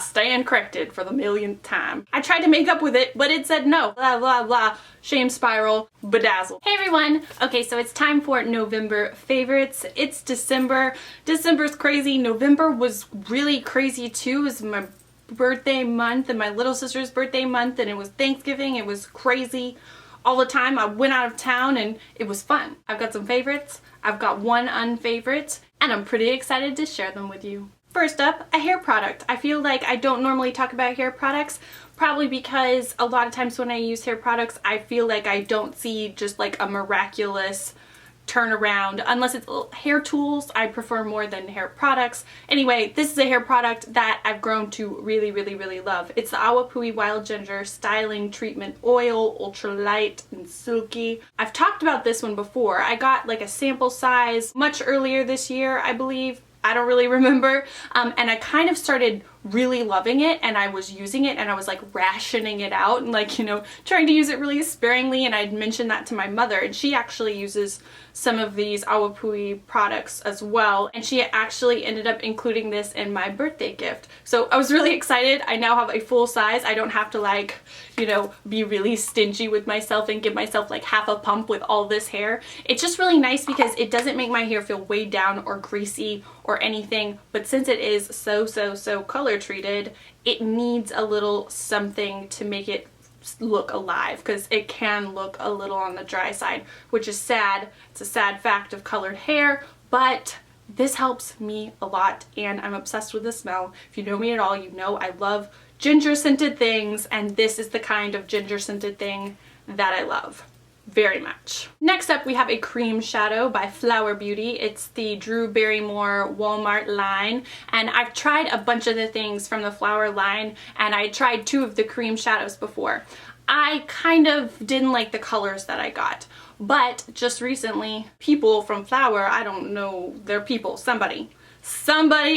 stand corrected for the millionth time. I tried to make up with it, but it said no. Blah, blah, blah. Shame spiral, bedazzle. Hey everyone! Okay, so it's time for November favorites. It's December. December's crazy. November was really crazy too. It was my birthday month and my little sister's birthday month, and it was Thanksgiving. It was crazy all the time. I went out of town and it was fun. I've got some favorites. I've got one unfavorite, and I'm pretty excited to share them with you. First up, a hair product. I feel like I don't normally talk about hair products, probably because a lot of times when I use hair products, I feel like I don't see just like a miraculous turnaround. Unless it's hair tools, I prefer more than hair products. Anyway, this is a hair product that I've grown to really love. It's the Awapuhi Wild Ginger Styling Treatment Oil, ultra light and silky. I've talked about this one before. I got like a sample size much earlier this year, I believe. I don't really remember. And I kind of started really loving it, and I was using it and I was like rationing it out and like, you know, trying to use it really sparingly, and I'd mentioned that to my mother, and she actually uses some of these Awapuhi products as well, and she actually ended up including this in my birthday gift. So I was really excited. I now have a full size. I don't have to like, you know, be really stingy with myself and give myself like half a pump with all this hair. It's just really nice because it doesn't make my hair feel weighed down or greasy or anything, but since it is so color treated, it needs a little something to make it look alive, because it can look a little on the dry side, which is sad. It's a sad fact of colored hair, but this helps me a lot, and I'm obsessed with the smell. If you know me at all, you know I love ginger scented things, and this is the kind of ginger scented thing that I love very much. Next up, we have a cream shadow by Flower Beauty. It's the Drew Barrymore Walmart line, and I've tried a bunch of the things from the Flower line, and I tried 2 of the cream shadows before. I kind of didn't like the colors that I got, but just recently, people from Flower, I don't know, they're people, somebody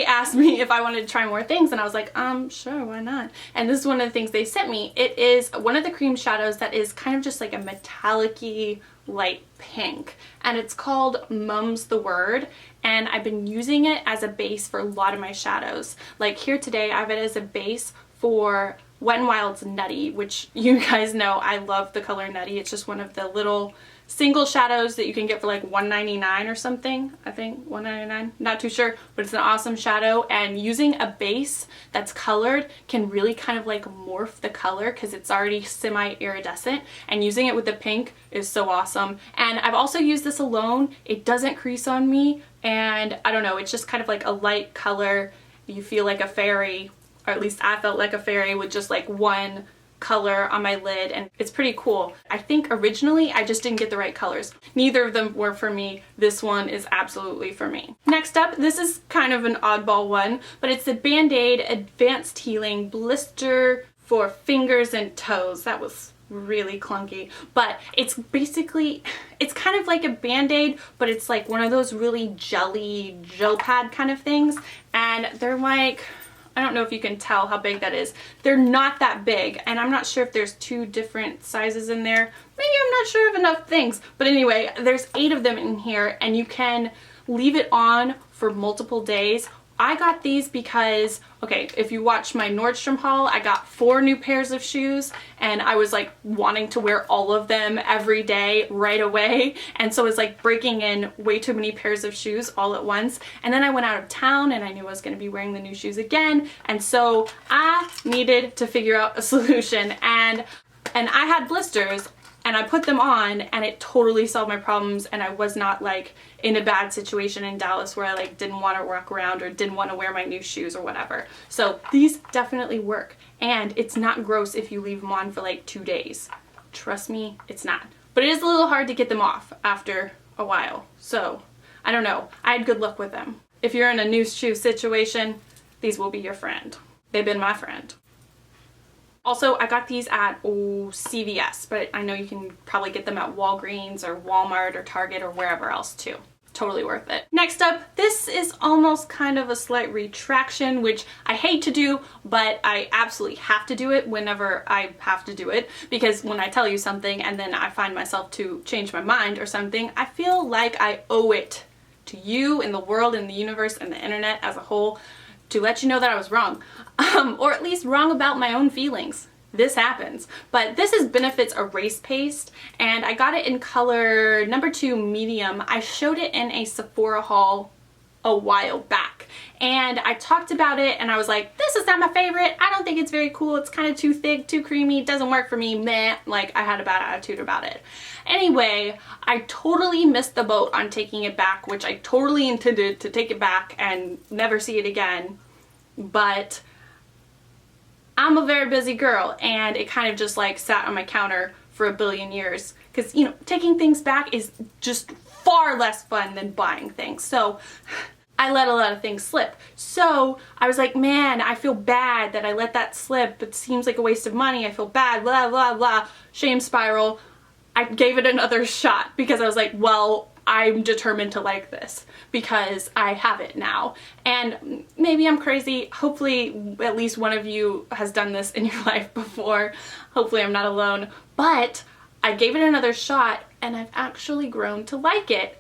asked me if I wanted to try more things, and I was like, sure, why not? And this is one of the things they sent me. It is one of the cream shadows that is kind of just like a metallic-y light pink, and it's called Mum's the Word, and I've been using it as a base for a lot of my shadows. Like here today, I have it as a base for Wet n Wild's Nutty, which you guys know I love the color Nutty. It's just one of the little single shadows that you can get for like $1.99 or something. I think $1.99, not too sure, but it's an awesome shadow, and using a base that's colored can really kind of like morph the color because it's already semi-iridescent, and using it with the pink is so awesome. And I've also used this alone. It doesn't crease on me, and I don't know, it's just kind of like a light color. You feel like a fairy, or at least I felt like a fairy with just like one color on my lid, and it's pretty cool. I think originally I just didn't get the right colors. Neither of them were for me. This one is absolutely for me. Next up, this is kind of an oddball one, but it's the Band-Aid Advanced Healing Blister for Fingers and Toes. That was really clunky, but it's basically, it's kind of like a Band-Aid, but it's like one of those really jelly gel pad kind of things, and they're like, I don't know if you can tell how big that is. They're not that big, and I'm not sure if there's 2 different sizes in there. Maybe I'm not sure of enough things. But anyway, there's 8 of them in here, and you can leave it on for multiple days. I got these because, okay, if you watch my Nordstrom haul, I got 4 new pairs of shoes, and I was like wanting to wear all of them every day right away, and so it's like breaking in way too many pairs of shoes all at once. And then I went out of town, and I knew I was going to be wearing the new shoes again, and so I needed to figure out a solution, and I had blisters, and I put them on, and it totally solved my problems, and I was not like in a bad situation in Dallas where I like didn't want to walk around or didn't want to wear my new shoes or whatever. So these definitely work, and it's not gross if you leave them on for like 2 days. Trust me, it's not. But it is a little hard to get them off after a while. So I don't know. I had good luck with them. If you're in a new shoe situation, these will be your friend. They've been my friend. Also, I got these at CVS, but I know you can probably get them at Walgreens or Walmart or Target or wherever else too. Totally worth it. Next up, this is almost kind of a slight retraction, which I hate to do, but I absolutely have to do it whenever I have to do it, because when I tell you something and then I find myself to change my mind or something, I feel like I owe it to you and the world and the universe and the internet as a whole to let you know that I was wrong, or at least wrong about my own feelings. This happens. But this is Benefit's Erase Paste, and I got it in color number 2 medium. I showed it in a Sephora haul a while back, and I talked about it and I was like, this is not my favorite. I don't think it's very cool. It's kind of too thick, too creamy. It doesn't work for me. Meh. Like, I had a bad attitude about it. Anyway, I totally missed the boat on taking it back, which I totally intended to take it back and never see it again. But I'm a very busy girl, and it kind of just like sat on my counter for a billion years, because, you know, taking things back is just far less fun than buying things. So I let a lot of things slip. So I was like, man, I feel bad that I let that slip. It seems like a waste of money. I feel bad, blah, blah, blah. Shame spiral. I gave it another shot because I was like, well, I'm determined to like this because I have it now. And maybe I'm crazy. Hopefully at least one of you has done this in your life before. Hopefully I'm not alone. But I gave it another shot and I've actually grown to like it.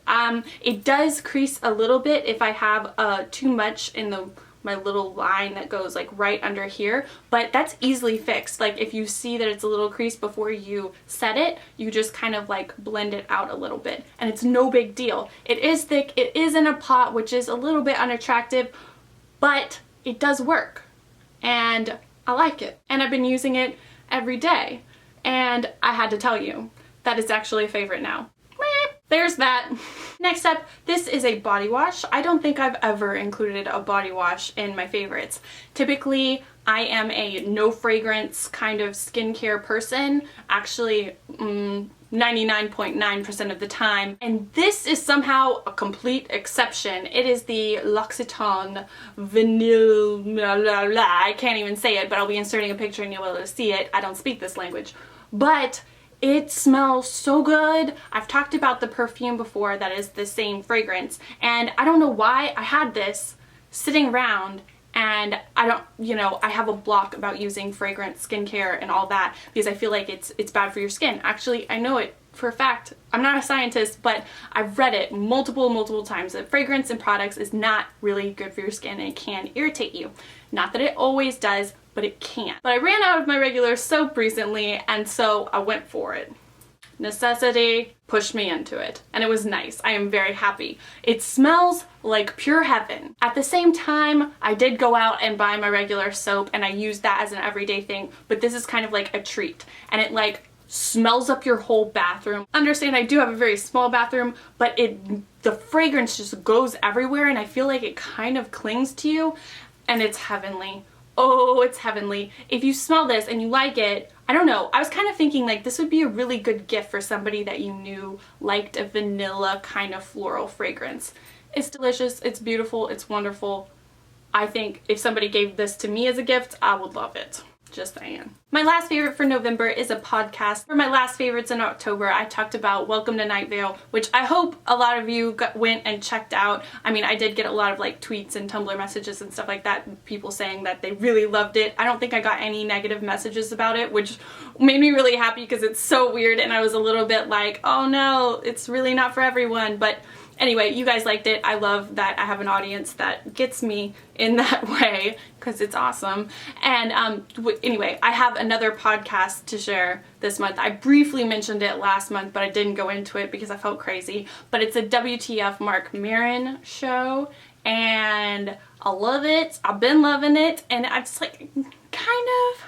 It does crease a little bit if I have too much in my little line that goes like right under here, but that's easily fixed. Like if you see that it's a little crease before you set it, you just kind of like blend it out a little bit and it's no big deal. It is thick, it is in a pot, which is a little bit unattractive, but it does work and I like it. And I've been using it every day and I had to tell you that it's actually a favorite now. There's that. Next up, this is a body wash. I don't think I've ever included a body wash in my favorites. Typically, I am a no fragrance kind of skincare person. Actually, 99.9% of the time. And this is somehow a complete exception. It is the L'Occitane Vanille, blah, blah, blah. I can't even say it, but I'll be inserting a picture and you'll be able to see it. I don't speak this language. But it smells so good. I've talked about the perfume before that is the same fragrance, and I don't know why I had this sitting around, and I don't, you know, I have a block about using fragrance skincare and all that because I feel like it's bad for your skin. Actually, I know it for a fact. I'm not a scientist, but I've read it multiple times that fragrance and products is not really good for your skin and it can irritate you. Not that it always does, but it can. But I ran out of my regular soap recently, and so I went for it. Necessity pushed me into it, and it was nice. I am very happy. It smells like pure heaven. At the same time, I did go out and buy my regular soap, and I used that as an everyday thing, but this is kind of like a treat, and it like smells up your whole bathroom. Understand I do have a very small bathroom, but the fragrance just goes everywhere, and I feel like it kind of clings to you, and it's heavenly. Oh, it's heavenly. If you smell this and you like it, I don't know, I was kind of thinking like this would be a really good gift for somebody that you knew liked a vanilla kind of floral fragrance. It's delicious, it's beautiful, it's wonderful. I think if somebody gave this to me as a gift, I would love it. Just saying. My last favorite for November is a podcast. For my last favorites in October, I talked about Welcome to Night Vale, which I hope a lot of you went and checked out. I mean, I did get a lot of like tweets and Tumblr messages and stuff like that, people saying that they really loved it. I don't think I got any negative messages about it, which made me really happy because it's so weird and I was a little bit like, oh no, it's really not for everyone. But anyway, you guys liked it. I love that I have an audience that gets me in that way because it's awesome. And anyway, I have another podcast to share this month. I briefly mentioned it last month, but I didn't go into it because I felt crazy. But it's a WTF Marc Maron show, and I love it. I've been loving it, and I'm just like kind of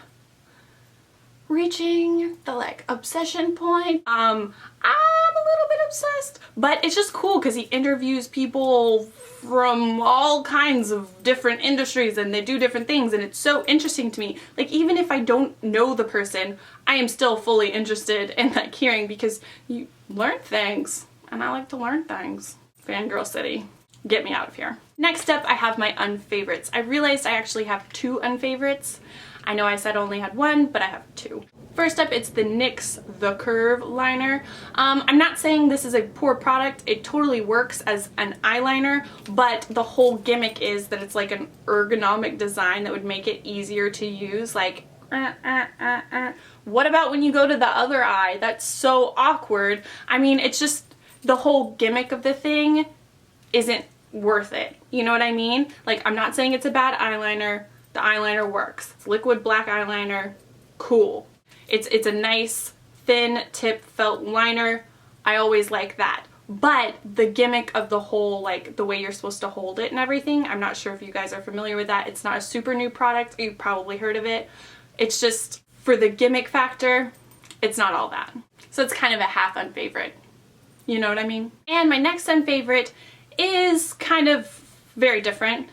reaching the like obsession point. I'm a little bit obsessed, but it's just cool because he interviews people from all kinds of different industries and they do different things, and it's so interesting to me. Like even if I don't know the person, I am still fully interested in like hearing because you learn things and I like to learn things. Fangirl City. Get me out of here. Next up, I have my unfavorites. I realized I actually have 2 unfavorites. I know I said I only had 1, but I have 2. First up, it's the NYX The Curve liner. I'm not saying this is a poor product. It totally works as an eyeliner, but the whole gimmick is that it's like an ergonomic design that would make it easier to use. Like, what about when you go to the other eye? That's so awkward. I mean, it's just the whole gimmick of the thing isn't worth it. You know what I mean? Like, I'm not saying it's a bad eyeliner. The eyeliner works. It's liquid black eyeliner. Cool. It's a nice thin tip felt liner. I always like that. But the gimmick of the whole, like the way you're supposed to hold it and everything, I'm not sure if you guys are familiar with that. It's not a super new product. You've probably heard of it. It's just, for the gimmick factor, it's not all that. So it's kind of a half unfavorite. You know what I mean? And my next unfavorite is kind of very different.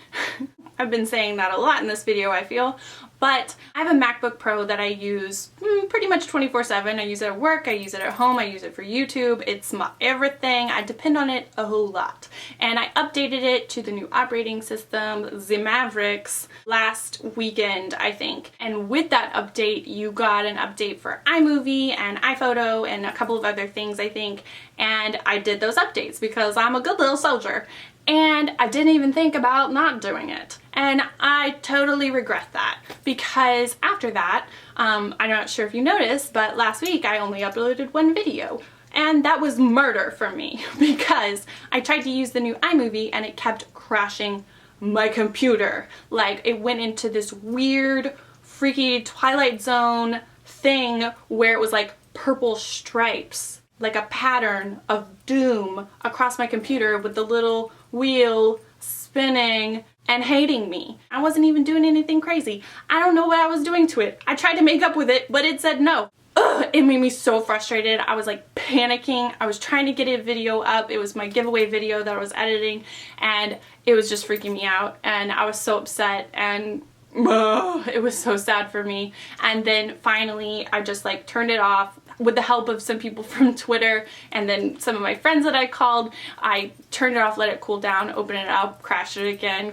I've been saying that a lot in this video, I feel. But I have a MacBook Pro that I use pretty much 24/7. I use it at work, I use it at home, I use it for YouTube. It's my everything. I depend on it a whole lot. And I updated it to the new operating system, the Mavericks, last weekend, I think. And with that update, you got an update for iMovie and iPhoto and a couple of other things, I think. And I did those updates because I'm a good little soldier. And I didn't even think about not doing it. And I totally regret that, because after that, I'm not sure if you noticed, but last week I only uploaded one video. And that was murder for me, because I tried to use the new iMovie and it kept crashing my computer. Like, it went into this weird, freaky Twilight Zone thing where it was like purple stripes, like a pattern of doom across my computer with the little wheel spinning and hating me. I wasn't even doing anything crazy. I don't know what I was doing to it. I tried to make up with it, but it said no. Ugh, it made me so frustrated. I was like panicking. I was trying to get a video up. It was my giveaway video that I was editing, and it was just freaking me out. And I was so upset, and it was so sad for me. And then finally I just like turned it off with the help of some people from Twitter and then some of my friends that I called. I turned it off, let it cool down, opened it up, crashed it again,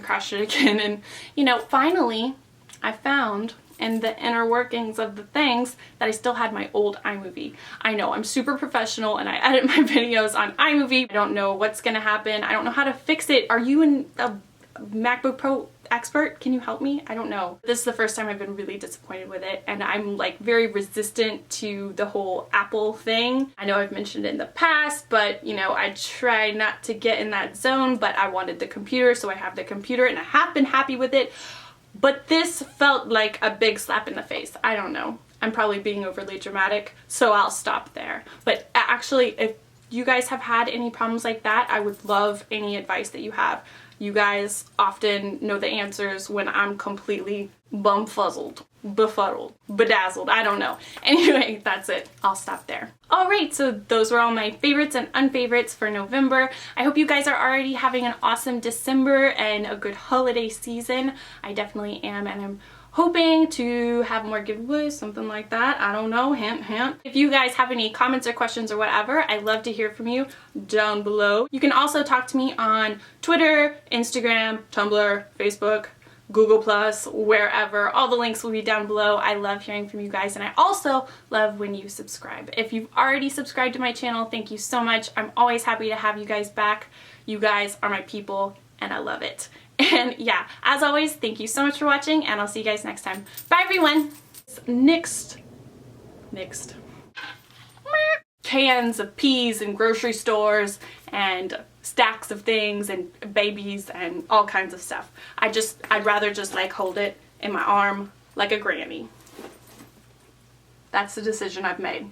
and you know, finally I found in the inner workings of the things that I still had my old iMovie. I know I'm super professional and I edit my videos on iMovie. I don't know what's gonna happen. I don't know how to fix it. Are you a MacBook Pro expert? Can you help me? I don't know. This is the first time I've been really disappointed with it, and I'm like very resistant to the whole Apple thing. I know I've mentioned it in the past, but you know, I try not to get in that zone, but I wanted the computer, so I have the computer and I have been happy with it. But this felt like a big slap in the face. I don't know. I'm probably being overly dramatic, so I'll stop there. But actually, if you guys have had any problems like that, I would love any advice that you have. You guys often know the answers when I'm completely bumfuzzled, befuddled, bedazzled, I don't know. Anyway, that's it. I'll stop there. Alright, so those were all my favorites and unfavorites for November. I hope you guys are already having an awesome December and a good holiday season. I definitely am, and I'm hoping to have more giveaways, something like that. I don't know, hint, hint. If you guys have any comments or questions or whatever, I'd love to hear from you down below. You can also talk to me on Twitter, Instagram, Tumblr, Facebook, Google+, wherever. All the links will be down below. I love hearing from you guys, and I also love when you subscribe. If you've already subscribed to my channel, thank you so much. I'm always happy to have you guys back. You guys are my people, and I love it. And yeah, as always, thank you so much for watching, and I'll see you guys next time. Bye, everyone. Next cans of peas in grocery stores and stacks of things and babies and all kinds of stuff. I'd rather just like hold it in my arm like a granny. That's the decision I've made.